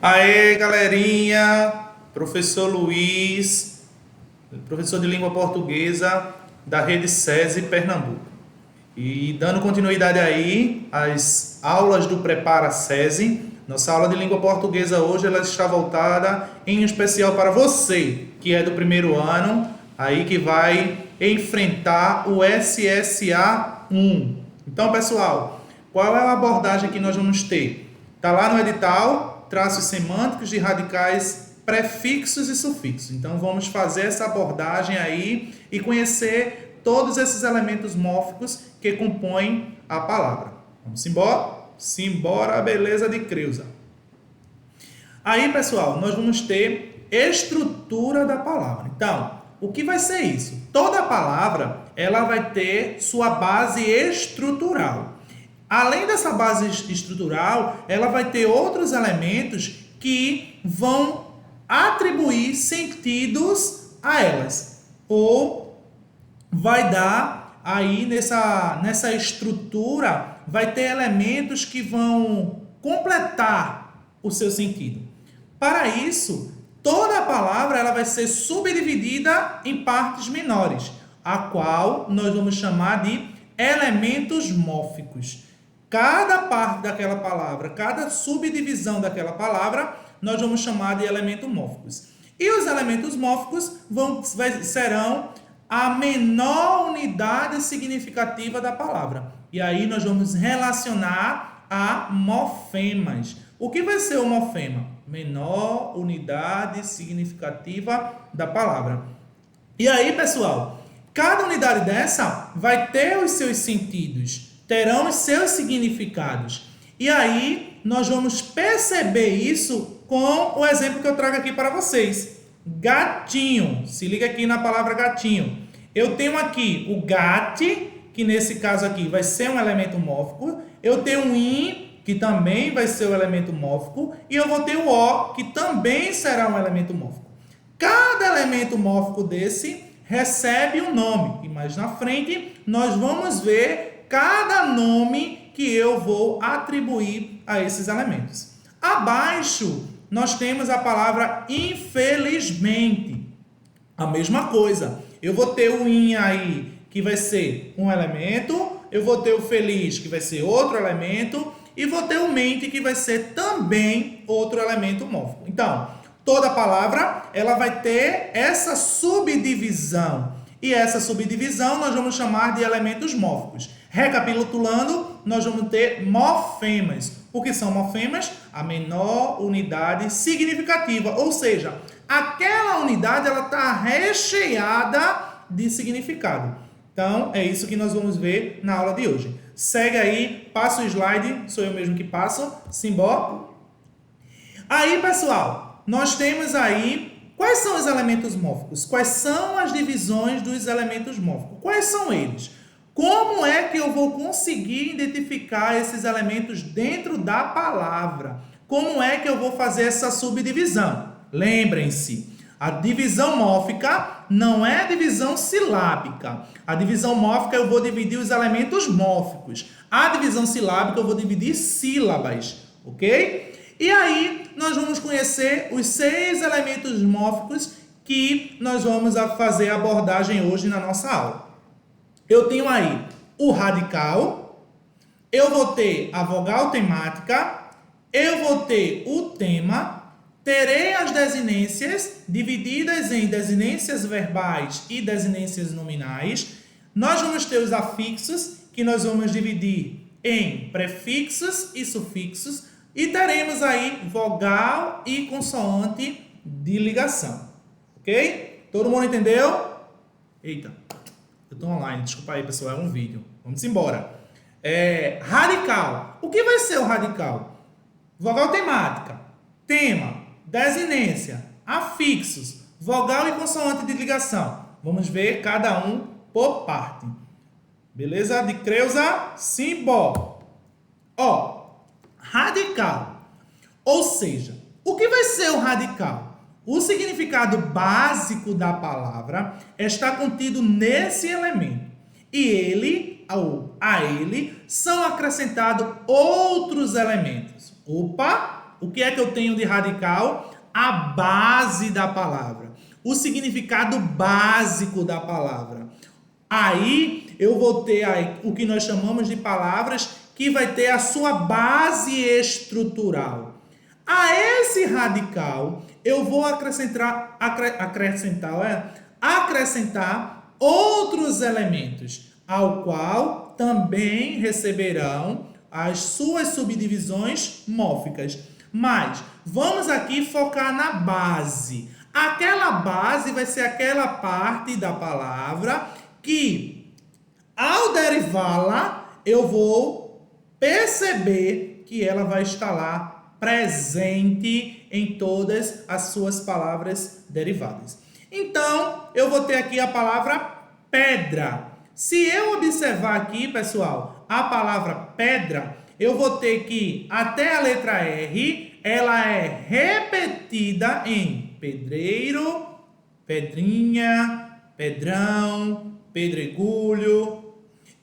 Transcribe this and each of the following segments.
Aê, galerinha! Professor Luiz, professor de língua portuguesa da Rede SESI Pernambuco. E dando continuidade aí às aulas do Prepara SESI, nossa aula de língua portuguesa hoje ela está voltada em especial para você, que é do primeiro ano, aí que vai enfrentar o SSA 1. Então, pessoal, qual é a abordagem que nós vamos ter? Está lá no edital, traços semânticos de radicais, prefixos e sufixos. Então, vamos fazer essa abordagem aí e conhecer todos esses elementos mórficos que compõem a palavra. Vamos embora? Simbora, beleza de Creuza. Aí, pessoal, nós vamos ter estrutura da palavra. Então, o que vai ser isso? Toda palavra, ela vai ter sua base estrutural. Além dessa base estrutural, ela vai ter outros elementos que vão atribuir sentidos a elas. Ou vai dar aí nessa estrutura, vai ter elementos que vão completar o seu sentido. Para isso, toda a palavra ela vai ser subdividida em partes menores, a qual nós vamos chamar de elementos mórficos. Cada parte daquela palavra, cada subdivisão daquela palavra, nós vamos chamar de elementos mórficos. E os elementos mórficos serão a menor unidade significativa da palavra. E aí nós vamos relacionar a morfemas. O que vai ser o morfema? Menor unidade significativa da palavra. E aí, pessoal, cada unidade dessa vai ter os seus sentidos, terão os seus significados. E aí, nós vamos perceber isso com o exemplo que eu trago aqui para vocês. Gatinho. Se liga aqui na palavra gatinho. Eu tenho aqui o gate, que nesse caso aqui vai ser um elemento mórfico. Eu tenho um in, que também vai ser um elemento mórfico. E eu vou ter o o, que também será um elemento mórfico. Cada elemento mórfico desse recebe um nome. E mais na frente, nós vamos ver cada nome que eu vou atribuir a esses elementos. Abaixo, nós temos a palavra infelizmente. A mesma coisa. Eu vou ter o in aí, que vai ser um elemento. Eu vou ter o feliz, que vai ser outro elemento. E vou ter o mente, que vai ser também outro elemento mórfico. Então, toda palavra ela vai ter essa subdivisão. E essa subdivisão nós vamos chamar de elementos mórficos. Recapitulando, nós vamos ter morfemas. O que são morfemas? A menor unidade significativa. Ou seja, aquela unidade ela está recheada de significado. Então, é isso que nós vamos ver na aula de hoje. Segue aí, passa o slide, sou eu mesmo que passo. Simbora. Aí, pessoal, nós temos aí quais são os elementos mórficos? Quais são as divisões dos elementos mórficos? Quais são eles? Como é que eu vou conseguir identificar esses elementos dentro da palavra? Como é que eu vou fazer essa subdivisão? Lembrem-se, a divisão mórfica não é a divisão silábica. A divisão mórfica eu vou dividir os elementos mórficos. A divisão silábica eu vou dividir sílabas, ok? E aí nós vamos conhecer os 6 elementos mórficos que nós vamos fazer a abordagem hoje na nossa aula. Eu tenho aí o radical, eu vou ter a vogal temática, eu vou ter o tema, terei as desinências divididas em desinências verbais e desinências nominais. Nós vamos ter os afixos, que nós vamos dividir em prefixos e sufixos. E teremos aí vogal e consoante de ligação. Ok? Todo mundo entendeu? Eita, eu estou online, desculpa aí, pessoal, é um vídeo. Vamos embora. Radical. O que vai ser o radical? Vogal temática, tema, desinência, afixos, vogal e consoante de ligação. Vamos ver cada um por parte. Beleza? De Creuza, simbora. Ó, radical. Ou seja, o que vai ser o radical? O significado básico da palavra está contido nesse elemento. E ele, ou a ele, são acrescentados outros elementos. Opa! O que é que eu tenho de radical? A base da palavra, o significado básico da palavra. Aí eu vou ter aí o que nós chamamos de palavras que vai ter a sua base estrutural. A esse radical eu vou acrescentar outros elementos, ao qual também receberão as suas subdivisões móficas. Mas vamos aqui focar na base. Aquela base vai ser aquela parte da palavra que, ao derivá-la, eu vou perceber que ela vai estar lá presente em todas as suas palavras derivadas. Então, eu vou ter aqui a palavra pedra. Se eu observar aqui, pessoal, a palavra pedra, eu vou ter que, até a letra R, ela é repetida em pedreiro, pedrinha, pedrão, pedregulho.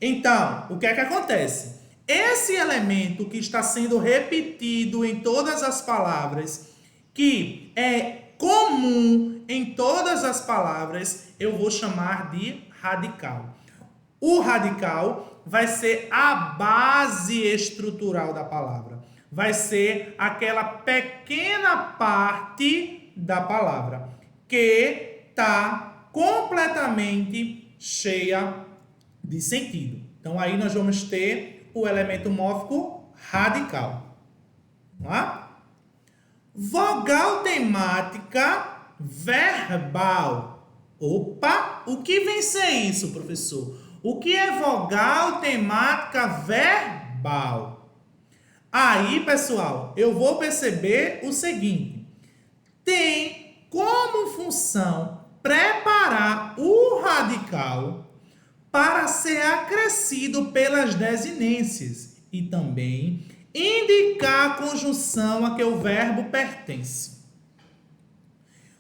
Então, o que é que acontece? Esse elemento que está sendo repetido em todas as palavras, que é comum em todas as palavras, eu vou chamar de radical. O radical vai ser a base estrutural da palavra. Vai ser aquela pequena parte da palavra que está completamente cheia de sentido. Então, aí nós vamos ter o elemento mórfico radical. Vamos lá? Vogal temática verbal. Opa! O que vem ser isso, professor? O que é vogal temática verbal? Aí, pessoal, eu vou perceber o seguinte. Tem como função preparar o radical para ser acrescido pelas desinências e também indicar a conjunção a que o verbo pertence.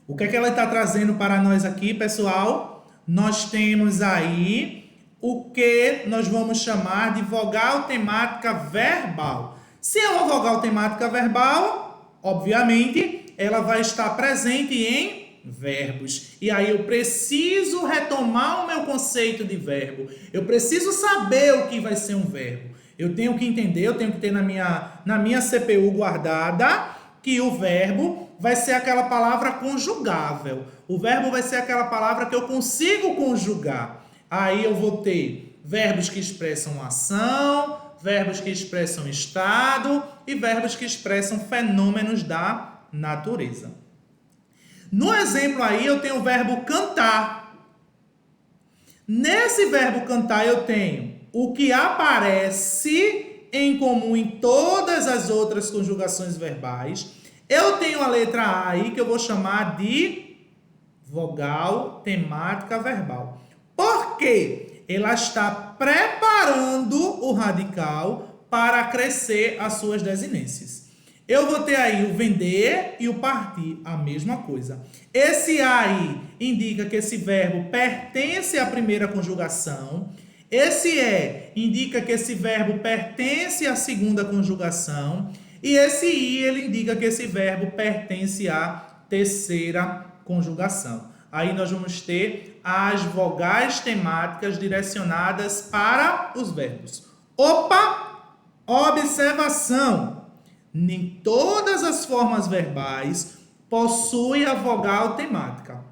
O que é que ela está trazendo para nós aqui, pessoal? Nós temos aí o que nós vamos chamar de vogal temática verbal. Se é uma vogal temática verbal, obviamente, ela vai estar presente em verbos. E aí eu preciso retomar o meu conceito de verbo. Eu preciso saber o que vai ser um verbo. Eu tenho que entender, eu tenho que ter na minha CPU guardada que o verbo vai ser aquela palavra conjugável. O verbo vai ser aquela palavra que eu consigo conjugar. Aí eu vou ter verbos que expressam ação, verbos que expressam estado e verbos que expressam fenômenos da natureza. No exemplo aí eu tenho o verbo cantar. Nesse verbo cantar eu tenho o que aparece em comum em todas as outras conjugações verbais. Eu tenho a letra A aí que eu vou chamar de vogal temática verbal. Por quê? Ela está preparando o radical para acrescer as suas desinências. Eu vou ter aí o vender e o partir, a mesma coisa. Esse aí indica que esse verbo pertence à primeira conjugação. Esse indica que esse verbo pertence à segunda conjugação. E esse I, ele indica que esse verbo pertence à terceira conjugação. Aí nós vamos ter as vogais temáticas direcionadas para os verbos. Opa! Observação! Nem todas as formas verbais possuem a vogal temática.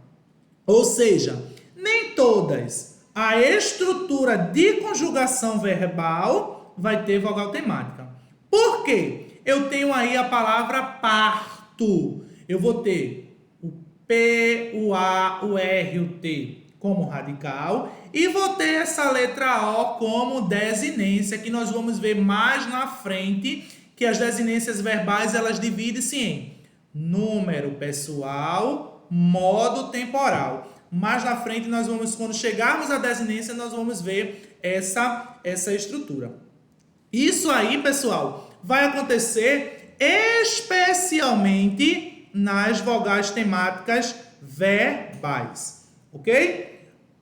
Ou seja, nem todas. A estrutura de conjugação verbal vai ter vogal temática. Por quê? Eu tenho aí a palavra parto. Eu vou ter o P, o A, o R, o T como radical e vou ter essa letra O como desinência, que nós vamos ver mais na frente que as desinências verbais elas dividem-se em número pessoal, modo temporal. Mais na frente nós vamos, quando chegarmos à desinência, nós vamos ver essa estrutura. Isso aí, pessoal, vai acontecer especialmente nas vogais temáticas verbais, ok?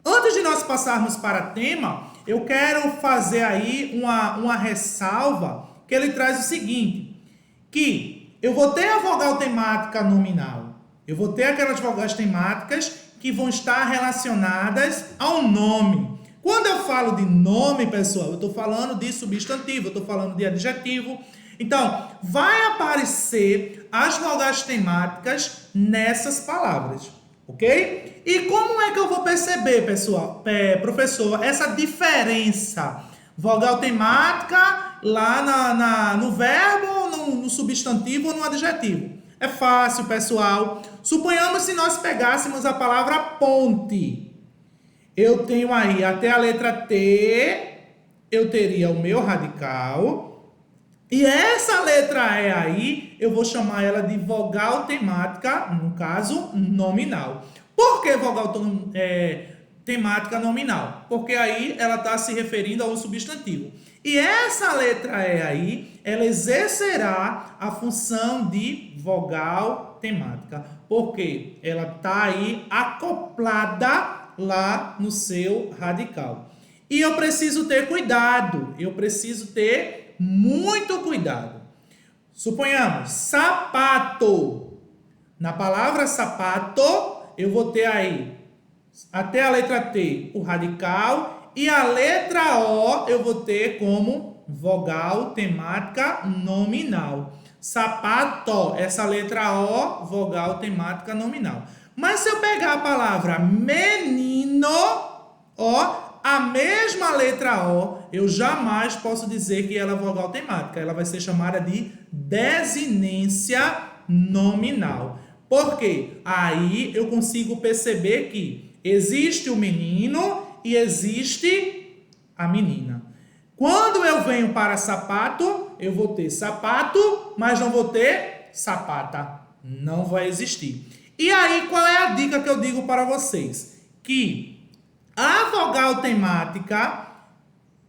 Antes de nós passarmos para tema, eu quero fazer aí uma ressalva que ele traz o seguinte, que eu vou ter a vogal temática nominal. Eu vou ter aquelas vogais temáticas que vão estar relacionadas ao nome. Quando eu falo de nome, pessoal, eu estou falando de substantivo, eu estou falando de adjetivo. Então, vai aparecer as vogais temáticas nessas palavras, ok? E como é que eu vou perceber, pessoal, professor, essa diferença? Vogal temática lá no verbo, no substantivo ou no adjetivo? É fácil, pessoal. Suponhamos se nós pegássemos a palavra ponte. Eu tenho aí até a letra T, eu teria o meu radical. E essa letra E aí, eu vou chamar ela de vogal temática, no caso, nominal. Por que vogal temática nominal? Porque aí ela está se referindo ao substantivo. E essa letra E aí, ela exercerá a função de vogal temática. Porque ela está aí acoplada lá no seu radical. E eu preciso ter cuidado, eu preciso ter muito cuidado. Suponhamos, sapato. Na palavra sapato, eu vou ter aí, até a letra T, o radical, e a letra O eu vou ter como vogal temática nominal. Sapato, essa letra O, vogal temática nominal. Mas se eu pegar a palavra menino, ó, a mesma letra O, eu jamais posso dizer que ela é vogal temática. Ela vai ser chamada de desinência nominal. Por quê? Aí eu consigo perceber que existe o menino e existe a menina. Quando eu venho para sapato, eu vou ter sapato, mas não vou ter sapata. Não vai existir. E aí, qual é a dica que eu digo para vocês? Que a vogal temática,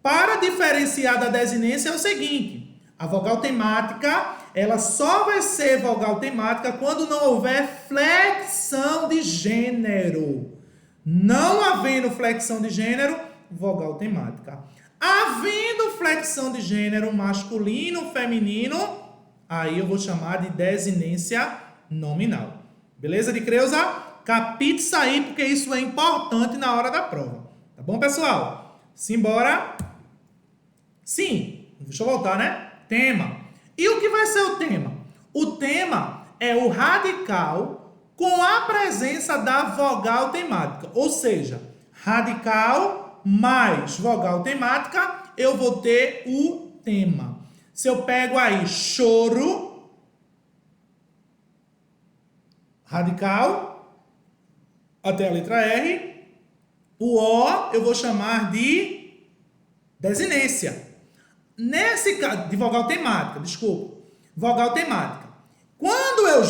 para diferenciar da desinência, é o seguinte. A vogal temática, ela só vai ser vogal temática quando não houver flexão de gênero. Não havendo flexão de gênero, vogal temática. Havendo flexão de gênero masculino, feminino, aí eu vou chamar de desinência nominal. Beleza de Creuza? Capite isso aí, porque isso é importante na hora da prova. Tá bom, pessoal? Simbora. Sim, deixa eu voltar, né? Tema. E o que vai ser o tema? O tema é o radical com a presença da vogal temática. Ou seja, radical mais vogal temática, eu vou ter o tema. Se eu pego aí choro, radical, até a letra R, o O eu vou chamar de desinência. Nesse caso, de vogal temática, desculpa, vogal temática. Quando eu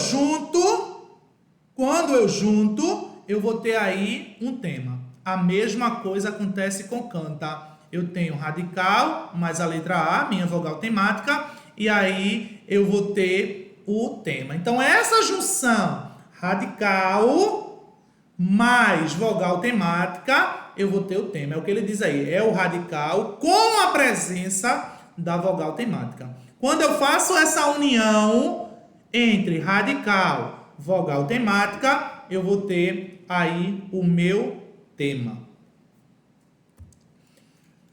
junto, eu vou ter aí um tema. A mesma coisa acontece com canta. Eu tenho radical mais a letra A, minha vogal temática, e aí eu vou ter o tema. Então, essa junção radical mais vogal temática, eu vou ter o tema. É o que ele diz aí, é o radical com a presença da vogal temática. Quando eu faço essa união entre radical, vogal temática, eu vou ter aí o meu tema.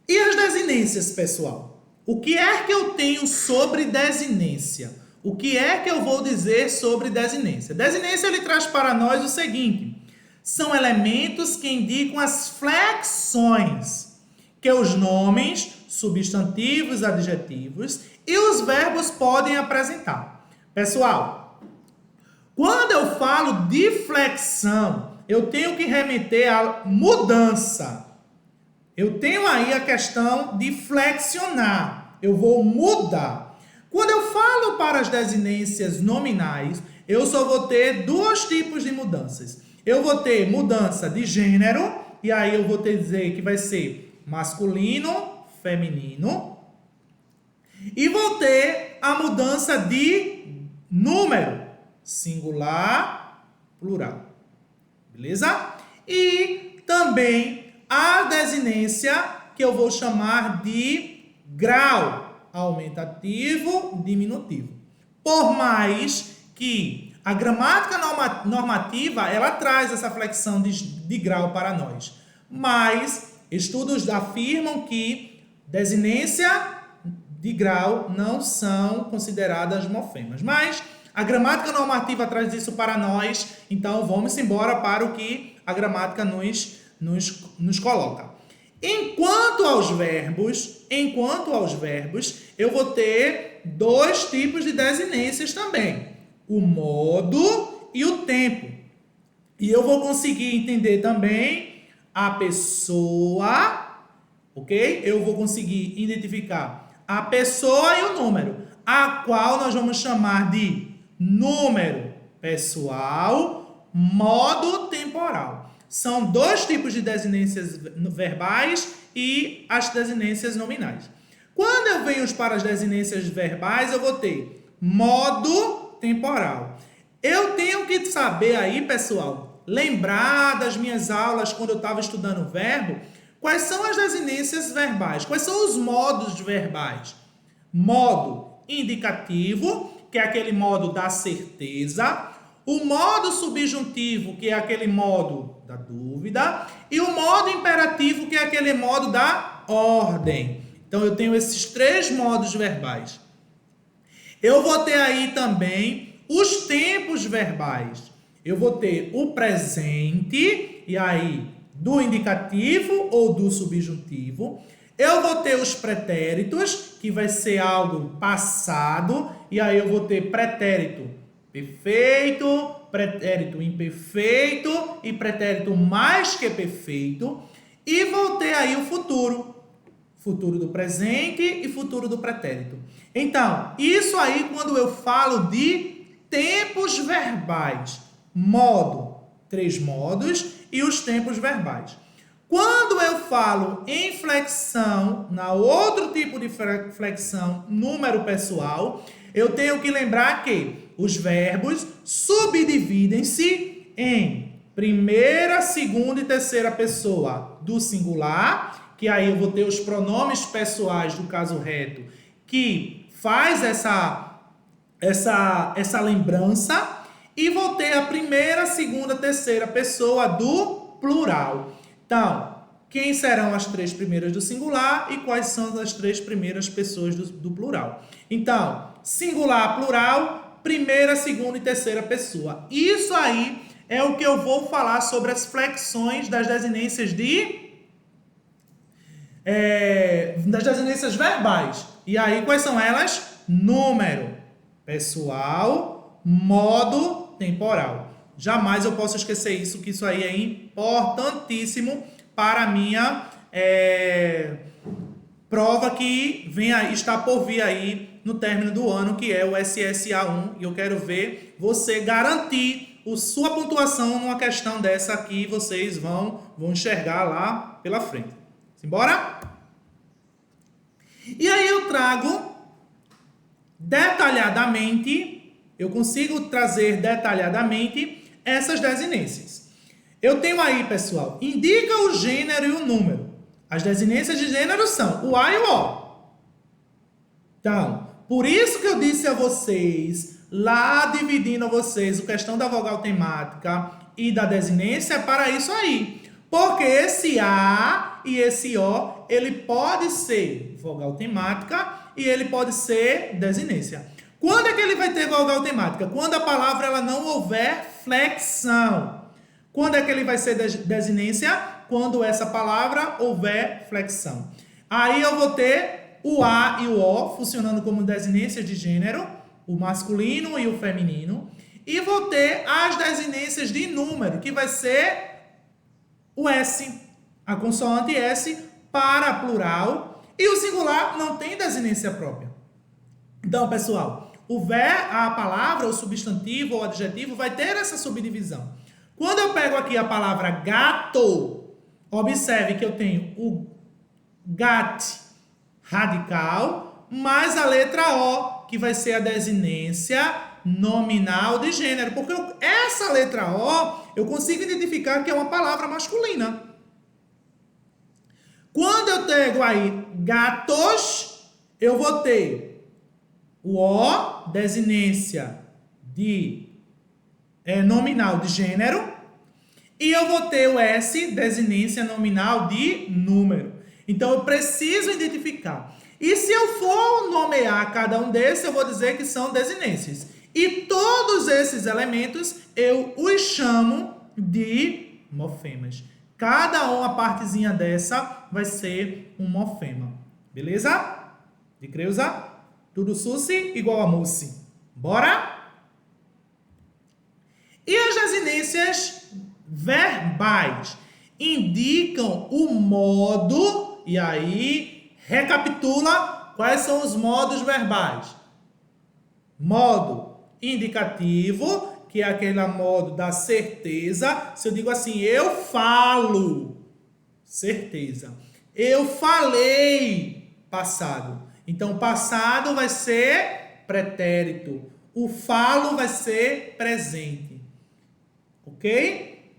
E as desinências, pessoal? O que é que eu tenho sobre desinência? O que é que eu vou dizer sobre desinência? Desinência, ele traz para nós o seguinte: são elementos que indicam as flexões que os nomes, substantivos, adjetivos e os verbos podem apresentar. Pessoal, quando eu falo de flexão, eu tenho que remeter à mudança. Eu tenho aí a questão de flexionar. Eu vou mudar. Quando eu falo para as desinências nominais, eu só vou ter dois tipos de mudanças. Eu vou ter mudança de gênero, e aí eu vou ter dizer que vai ser masculino, feminino. E vou ter a mudança de número, singular, plural. Beleza? E também a desinência que eu vou chamar de grau, aumentativo, diminutivo. Por mais que a gramática normativa, ela traz essa flexão de grau para nós. Mas estudos afirmam que desinência de grau não são consideradas morfemas. Mas a gramática normativa traz isso para nós, então vamos embora para o que a gramática nos coloca. Enquanto aos verbos, eu vou ter dois tipos de desinências também. O modo e o tempo. E eu vou conseguir entender também a pessoa, ok? Eu vou conseguir identificar a pessoa e o número, a qual nós vamos chamar de número pessoal, modo temporal. São dois tipos de desinências verbais e as desinências nominais. Quando eu venho para as desinências verbais, eu vou ter modo temporal. Eu tenho que saber aí, pessoal, lembrar das minhas aulas quando eu estava estudando o verbo, quais são as desinências verbais, quais são os modos verbais. Modo indicativo, que é aquele modo da certeza, o modo subjuntivo, que é aquele modo da dúvida, e o modo imperativo, que é aquele modo da ordem. Então, eu tenho esses três modos verbais. Eu vou ter aí também os tempos verbais. Eu vou ter o presente, e aí do indicativo ou do subjuntivo. Eu vou ter os pretéritos, que vai ser algo passado, e aí eu vou ter pretérito perfeito, pretérito imperfeito e pretérito mais que perfeito. E vou ter aí o futuro. Futuro do presente e futuro do pretérito. Então, isso aí quando eu falo de tempos verbais. Modo, três modos e os tempos verbais. Quando eu falo em flexão, na outro tipo de flexão, número pessoal, eu tenho que lembrar que os verbos subdividem-se em primeira, segunda e terceira pessoa do singular, que aí eu vou ter os pronomes pessoais do caso reto, que faz essa lembrança, e vou ter a primeira, segunda, terceira pessoa do plural. Então, quem serão as três primeiras do singular e quais são as três primeiras pessoas do plural? Então, singular, plural, primeira, segunda e terceira pessoa. Isso aí é o que eu vou falar sobre as flexões das desinências das desinências verbais. E aí, quais são elas? Número, pessoal, modo, temporal. Jamais eu posso esquecer isso, que isso aí é importantíssimo para a minha prova que está por vir aí no término do ano, que é o SSA1. E eu quero ver você garantir sua pontuação numa questão dessa aqui, vocês vão enxergar lá pela frente. Simbora? E aí eu trago detalhadamente, eu consigo trazer detalhadamente essas desinências. Eu tenho aí, pessoal, indica o gênero e o número. As desinências de gênero são o a e o o. Então, por isso que eu disse a vocês, lá dividindo a vocês a questão da vogal temática e da desinência, é para isso aí. Porque esse a e esse o, ele pode ser vogal temática e ele pode ser desinência. Quando é que ele vai ter vogal temática? Quando a palavra ela não houver flexão. Quando é que ele vai ser desinência? Quando essa palavra houver flexão. Aí eu vou ter o a e o o funcionando como desinências de gênero, o masculino e o feminino. E vou ter as desinências de número, que vai ser o S, a consoante S para plural. E o singular não tem desinência própria. Então, pessoal, a palavra, o substantivo ou adjetivo vai ter essa subdivisão. Quando eu pego aqui a palavra gato, observe que eu tenho o gat radical mais a letra O, que vai ser a desinência nominal de gênero. Porque essa letra O, eu consigo identificar que é uma palavra masculina. Quando eu pego aí gatos, eu vou ter O O, desinência de nominal de gênero. E eu vou ter o S, desinência nominal de número. Então, eu preciso identificar. E se eu for nomear cada um desses, eu vou dizer que são desinências. E todos esses elementos, eu os chamo de mofemas. Cada uma partezinha dessa vai ser um mofema. Beleza? De Creuza? Tudo suci igual a mousse. Bora? E as desinências verbais indicam o modo, e aí recapitula quais são os modos verbais. Modo indicativo, que é aquele modo da certeza. Se eu digo assim, eu falo, certeza. Eu falei, passado. Então, passado vai ser pretérito. O falo vai ser presente. Ok?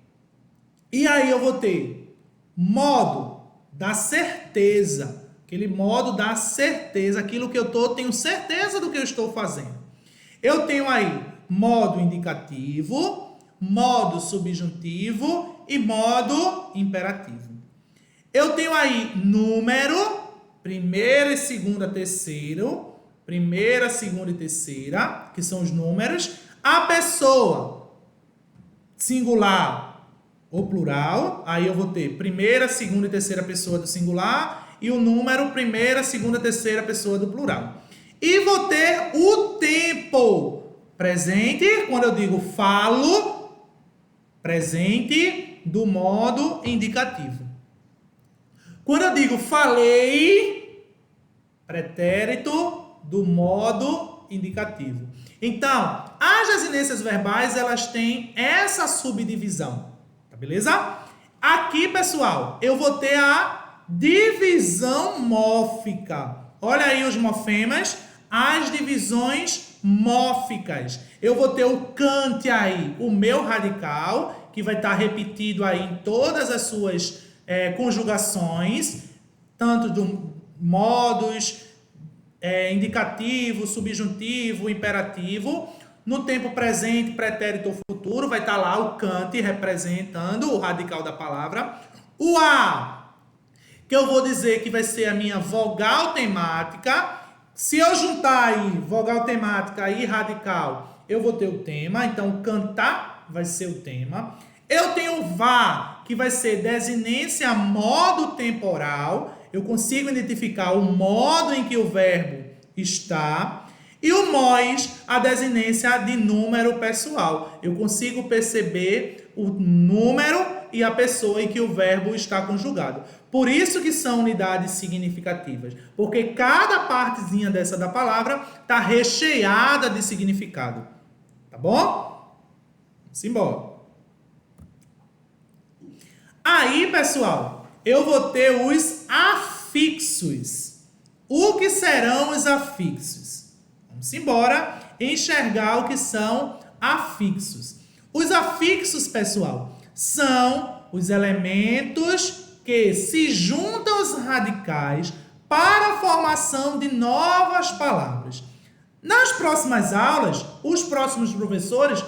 E aí eu vou ter modo da certeza. Aquele modo da certeza. Aquilo que tenho certeza do que eu estou fazendo. Eu tenho aí modo indicativo, modo subjuntivo e modo imperativo. Eu tenho aí número, primeira, segunda, terceiro. Primeira, segunda e terceira, que são os números. A pessoa, singular ou plural. Aí eu vou ter primeira, segunda e terceira pessoa do singular. E o número, primeira, segunda, terceira pessoa do plural. E vou ter o tempo presente, quando eu digo falo, presente do modo indicativo. Quando eu digo falei, pretérito do modo indicativo. Então, as desinências verbais, elas têm essa subdivisão, tá beleza? Aqui, pessoal, eu vou ter a divisão mófica. Olha aí os mofemas, as divisões móficas. Eu vou ter o cante aí, o meu radical, que vai estar repetido aí em todas as suas conjugações, tanto do modos, indicativo, subjuntivo, imperativo. No tempo presente, pretérito ou futuro, vai estar lá o cante representando o radical da palavra. O a, que eu vou dizer que vai ser a minha vogal temática. Se eu juntar aí vogal temática e radical, eu vou ter o tema. Então, cantar vai ser o tema. Eu tenho o vá, que vai ser desinência modo temporal. Eu consigo identificar o modo em que o verbo está. E o mós, a desinência de número pessoal. Eu consigo perceber o número e a pessoa em que o verbo está conjugado. Por isso que são unidades significativas. Porque cada partezinha dessa da palavra está recheada de significado. Tá bom? Vamos embora. Aí, pessoal, eu vou ter os afixos. O que serão os afixos? Vamos embora enxergar o que são afixos. Os afixos, pessoal, são os elementos que se juntam aos radicais para a formação de novas palavras. Nas próximas aulas, os próximos professores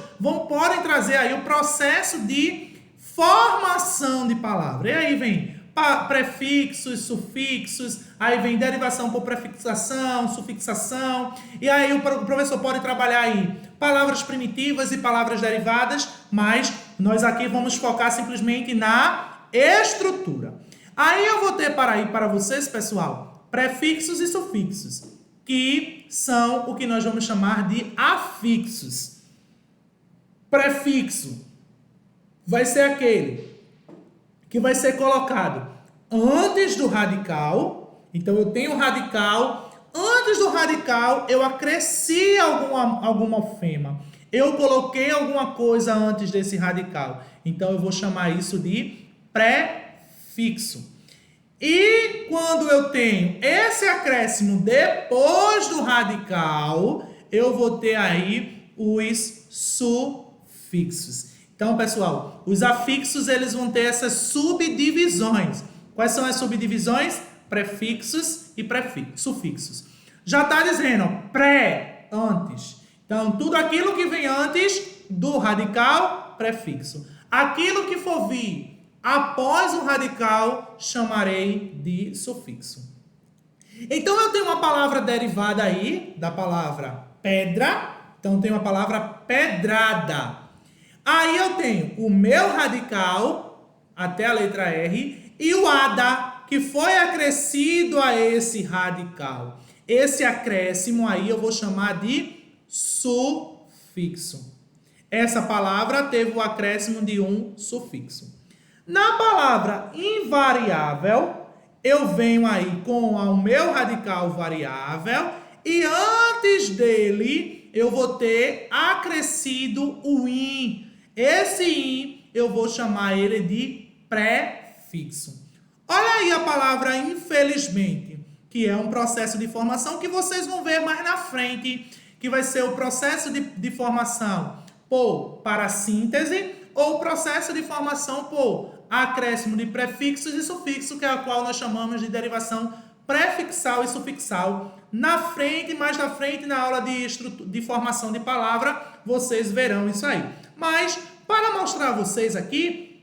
podem trazer aí o processo de formação de palavra. E aí vem prefixos, sufixos, aí vem derivação por prefixação, sufixação, e aí o professor pode trabalhar aí palavras primitivas e palavras derivadas, mas nós aqui vamos focar simplesmente na estrutura. Aí eu vou ter para vocês, pessoal, prefixos e sufixos, que são o que nós vamos chamar de afixos. Prefixo vai ser aquele que vai ser colocado antes do radical. Então, eu tenho o radical. Antes do radical, eu acresci algum mofema. Eu coloquei alguma coisa antes desse radical. Então, eu vou chamar isso de prefixo. E quando eu tenho esse acréscimo depois do radical, eu vou ter aí os sufixos. Então, pessoal, os afixos eles vão ter essas subdivisões. Quais são as subdivisões? Prefixos e sufixos. Já está dizendo, ó, pré, antes. Então, tudo aquilo que vem antes do radical prefixo. Aquilo que for vir após o radical, chamarei de sufixo. Então, eu tenho uma palavra derivada aí, da palavra pedra. Então, tem uma palavra pedrada. Aí eu tenho o meu radical, até a letra R, e o ada, que foi acrescido a esse radical. Esse acréscimo aí eu vou chamar de sufixo. Essa palavra teve o acréscimo de um sufixo. Na palavra invariável, eu venho aí com o meu radical variável e antes dele eu vou ter acrescido o in. Esse in eu vou chamar ele de prefixo. Olha aí a palavra infelizmente, que é um processo de formação que vocês vão ver mais na frente, que vai ser o processo de formação por parassíntese ou o processo de formação por acréscimo de prefixos e sufixos, que é a qual nós chamamos de derivação prefixal e sufixal. Na frente, mais na frente, na aula de formação de palavra, vocês verão isso aí. Mas, para mostrar a vocês aqui,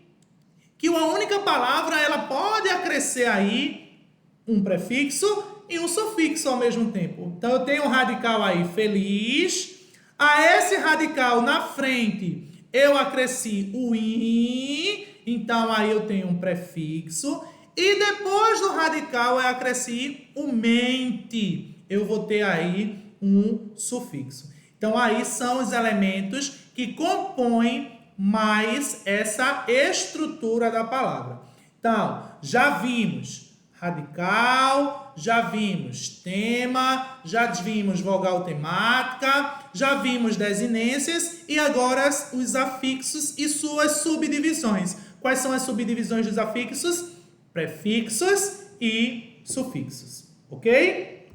que uma única palavra, ela pode acrescer aí um prefixo e um sufixo ao mesmo tempo. Então, eu tenho um radical aí, feliz. A esse radical na frente, eu acresci o in. Então, aí eu tenho um prefixo. E depois do radical, eu acresci o mente. Eu vou ter aí um sufixo. Então, aí são os elementos que compõem mais essa estrutura da palavra. Então, já vimos radical, já vimos tema, já vimos vogal temática, já vimos desinências e agora os afixos e suas subdivisões. Quais são as subdivisões dos afixos? Prefixos e sufixos, ok?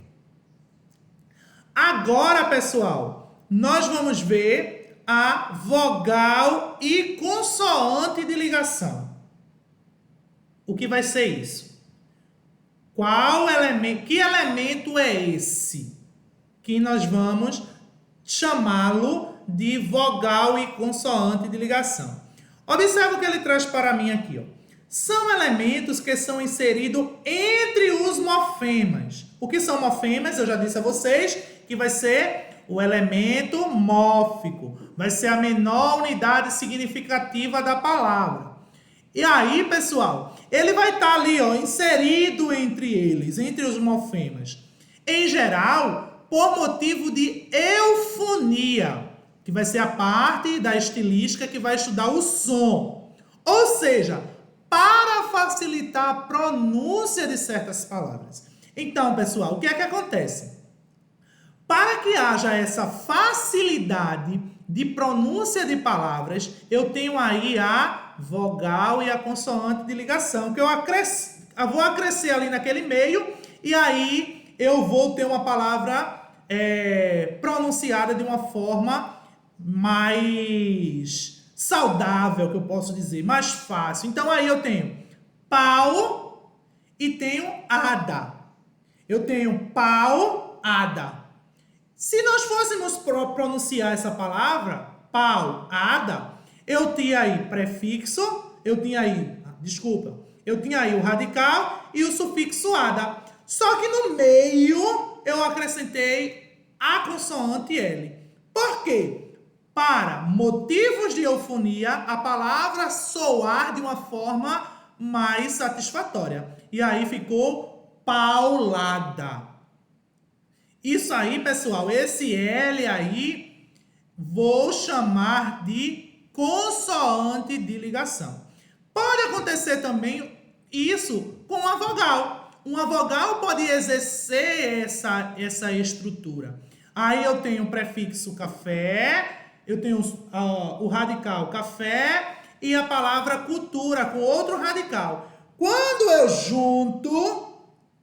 Agora, pessoal, nós vamos ver a vogal e consoante de ligação. O que vai ser isso? Qual elemento, que elemento é esse que nós vamos chamá-lo de vogal e consoante de ligação? Observe o que ele traz para mim aqui, ó. São elementos que são inseridos entre os morfemas. O que são morfemas? Eu já disse a vocês que vai ser o elemento mórfico. Vai ser a menor unidade significativa da palavra. E aí, pessoal, ele vai estar ali, ó, inserido entre eles, entre os morfemas. Em geral, por motivo de eufonia, que vai ser a parte da estilística que vai estudar o som. Ou seja, para facilitar a pronúncia de certas palavras. Então, pessoal, o que é que acontece? Para que haja essa facilidade de pronúncia de palavras, eu tenho aí a vogal e a consoante de ligação, que eu vou acrescer ali naquele meio, e aí eu vou ter uma palavra pronunciada de uma forma mais saudável, que eu posso dizer, mais fácil. Então aí eu tenho pau e tenho ada. Eu tenho pau, ada. Se nós fôssemos pronunciar essa palavra, pau, ada, eu tinha aí prefixo, eu tinha aí o radical e o sufixo ada. Só que no meio eu acrescentei a consoante L. Por quê? Para motivos de eufonia, a palavra soar de uma forma mais satisfatória. E aí ficou paulada. Isso aí, pessoal, esse L aí, vou chamar de consoante de ligação. Pode acontecer também isso com a vogal. Uma vogal pode exercer essa estrutura. Aí eu tenho o prefixo café, eu tenho o radical café e a palavra cultura com outro radical. Quando eu junto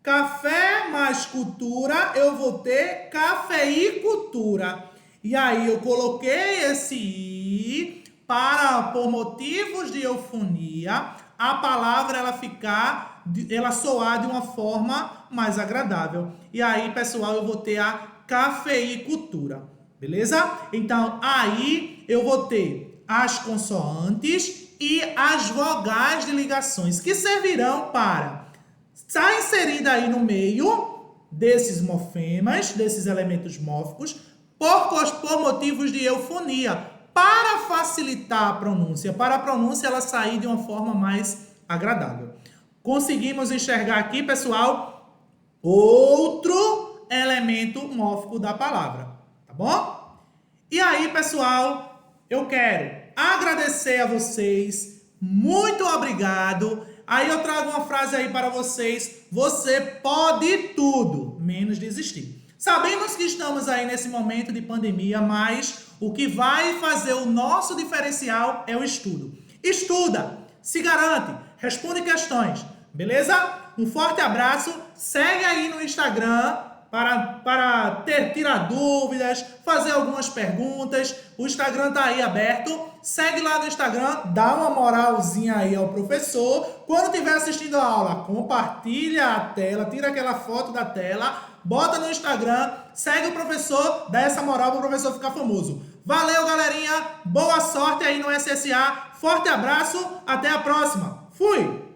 café mais cultura, eu vou ter cafeicultura. E aí eu coloquei esse i para, por motivos de eufonia, a palavra ela soar de uma forma mais agradável. E aí, pessoal, eu vou ter a cafeicultura, beleza? Então, aí eu vou ter as consoantes e as vogais de ligações, que servirão para estar inserida aí no meio desses morfemas, desses elementos mórficos, por motivos de eufonia, para facilitar a pronúncia, para a pronúncia ela sair de uma forma mais agradável. Conseguimos enxergar aqui, pessoal, outro elemento mórfico da palavra, tá bom? E aí, pessoal, eu quero agradecer a vocês, muito obrigado. Aí eu trago uma frase aí para vocês: você pode tudo, menos desistir. Sabemos que estamos aí nesse momento de pandemia, mas o que vai fazer o nosso diferencial é o estudo. Estuda, se garante, responde questões, beleza? Um forte abraço, segue aí no Instagram para tirar dúvidas, fazer algumas perguntas. O Instagram tá aí aberto. Segue lá no Instagram, dá uma moralzinha aí ao professor. Quando estiver assistindo a aula, compartilha a tela, tira aquela foto da tela, bota no Instagram, segue o professor, dá essa moral para o professor ficar famoso. Valeu, galerinha. Boa sorte aí no SSA. Forte abraço. Até a próxima. Fui!